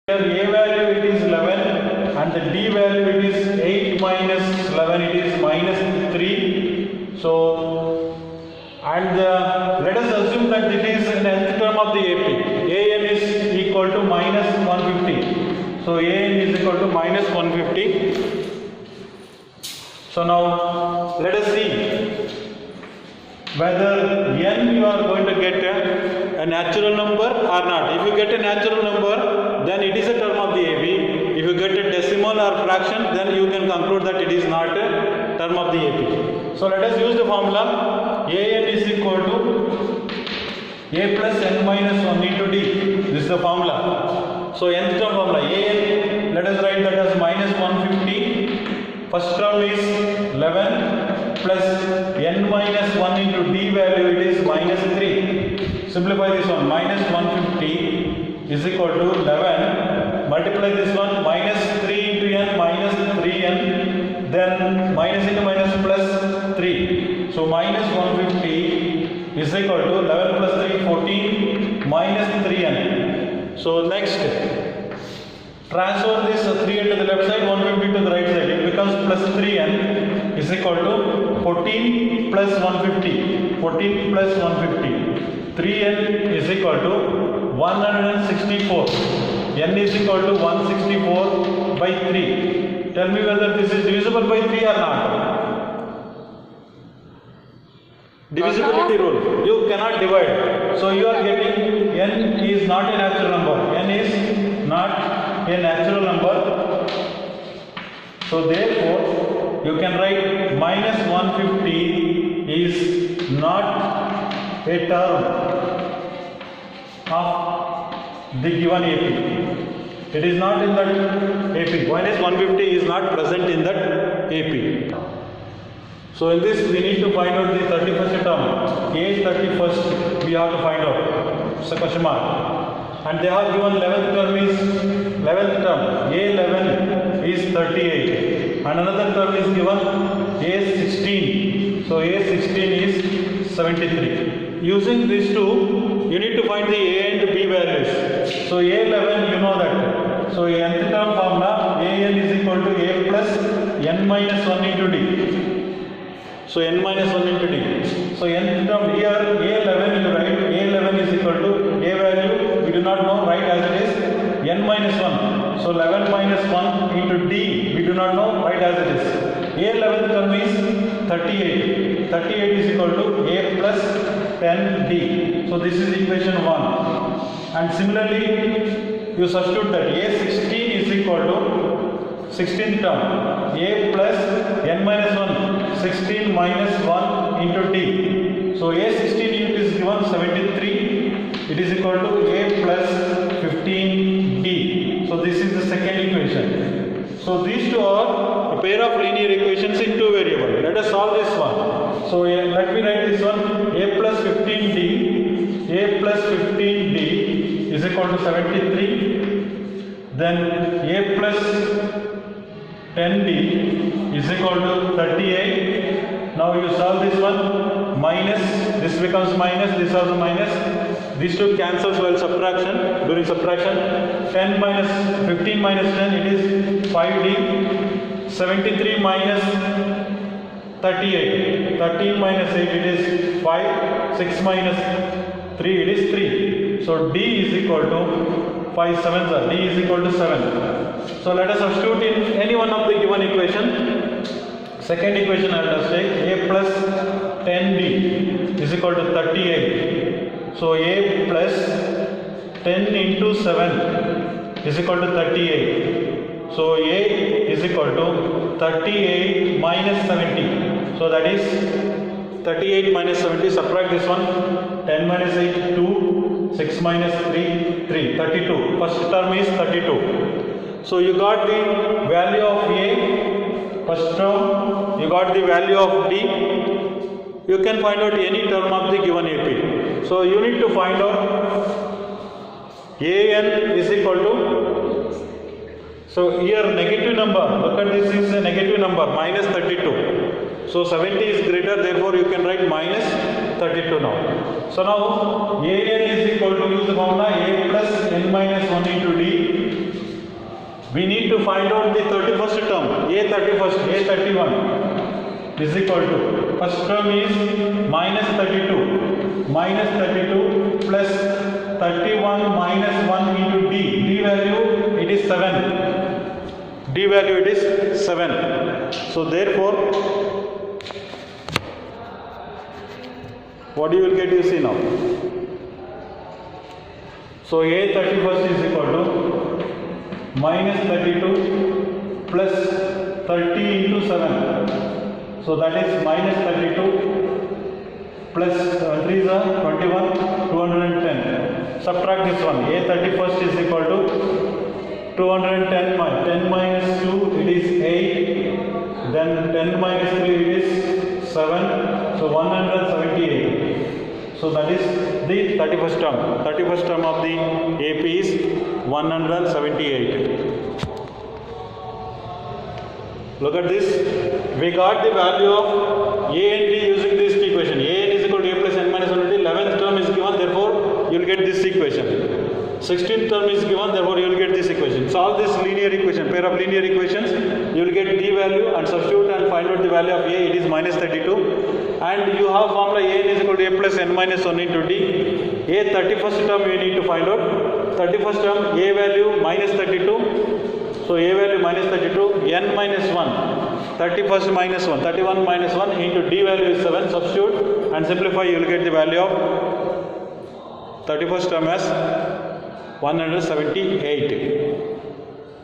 Here A value it is 11 and the D value it is 8 minus 11, it is minus 3. So, and let us assume that it is an nth term of the AP. AN is equal to minus 150. So, AN is equal to minus 150. So, now let us see whether n you are going to get a natural number or not. If you get a natural number, then it is a term of the AB. If you get a decimal or fraction, then you can conclude that it is not a term of the AP. So let us use the formula. AN is equal to A plus n minus 1 into D. This is the formula. So nth term formula AN, let us write that as minus 150. First term is 11 plus n minus 1 into D value, it is minus 3. Simplify this one. Minus 150 is equal to 11. Multiply this one. Minus 3 into n minus 3n. Then minus into minus plus 3. So minus 150 is equal to 11 plus 3, 14 minus 3n. So next, transfer this 3n to the left side, 150 to the right side. It becomes plus 3n is equal to 14 plus 150. 14 plus 150. 3n is equal to 164. n is equal to 164 by 3. Tell me whether this is divisible by 3 or not. Divisibility rule. You cannot divide. So you are getting n is not a natural number. n is not a natural number. So therefore, you can write minus 150 is not a term of the given AP. It is not in that AP. Minus 150 is not present in that AP. So in this we need to find out the 31st term. A 31st we have to find out. It's a question mark. And they have given 11th term is 11th term. A11 is 38. And another term is given A16. So A16 is 73. Using these two, you need to find the A and B values. So A11, you know that. So nth term formula, AN is equal to A plus n minus 1 into D. So n minus 1 into D. So nth term here, A11 you write, A11 is equal to A value, we do not know, write as it is, n minus 1. So 11 minus 1 into D, we do not know, write as it is. A11 term is 38. 38 is equal to A plus 10D. So this is equation 1. And similarly, you substitute that A16 is equal to 16th term. A plus n minus 1. 16 minus 1 into D. So A16 it is given 73. It is equal to A plus 15D. So this is the second equation. So these two are a pair of linear equations in two variables. Let us solve this one. So let me write this one. A plus 15D. A plus 15D is equal to 73. Then A plus 10D is equal to 38. Now you solve this one. Minus, this becomes minus, this also minus. These two cancels while subtraction, during subtraction. 10 minus 15 minus 10, it is 5D. 73 minus 38. 13 minus 8, it is 5. 6 minus 3, it is 3. So D is equal to 5 sevens are. D is equal to 7. So let us substitute in any one of the given equation. Second equation let us take A plus 10D is equal to 38. So A plus 10 into 7 is equal to 38. So A is equal to 38 minus 70. So that is 38 minus 70. Subtract this one. 10 minus 8, 2. 6 minus 3, 3. 32. First term is 32. So you got the value of A, first term, you got the value of D. You can find out any term of the given AP. So you need to find out AN is equal to, so here negative number, look at this is a negative number, minus 32. So 70 is greater, therefore you can write minus 32 now. So now AN is equal to, use the formula A plus n minus 1 into D. We need to find out the 31st term. A31 is equal to, first term is minus 32 plus 31 minus 1 into D. D value it is 7. D value it is 7. So therefore, what you will get, you see now. So A31 is equal to minus 32 plus 30 into 7. So that is minus 32 plus 3 is 21, 210. Subtract this one. A31 is equal to 210 10 minus 2 it is 8. Then 10 minus 3 it is 7. So 178. So that is the 31st term. 31st term of the AP is 178. Look at this. We got the value of A and D using this equation. A is equal to A plus n minus 1 until 11th term is given, therefore you will get this equation. 16th term is given, therefore you will get this equation. Solve this linear equation, pair of linear equations. You will get D value and substitute and find out the value of A. It is minus 32. And you have formula A is equal to A plus n minus 1 into D. A 31st term you need to find out. 31st term A value minus 32. So A value minus 32, n minus 1. 31st minus 1, 31 minus 1 into D value is 7. Substitute and simplify, you will get the value of 31st term as 178.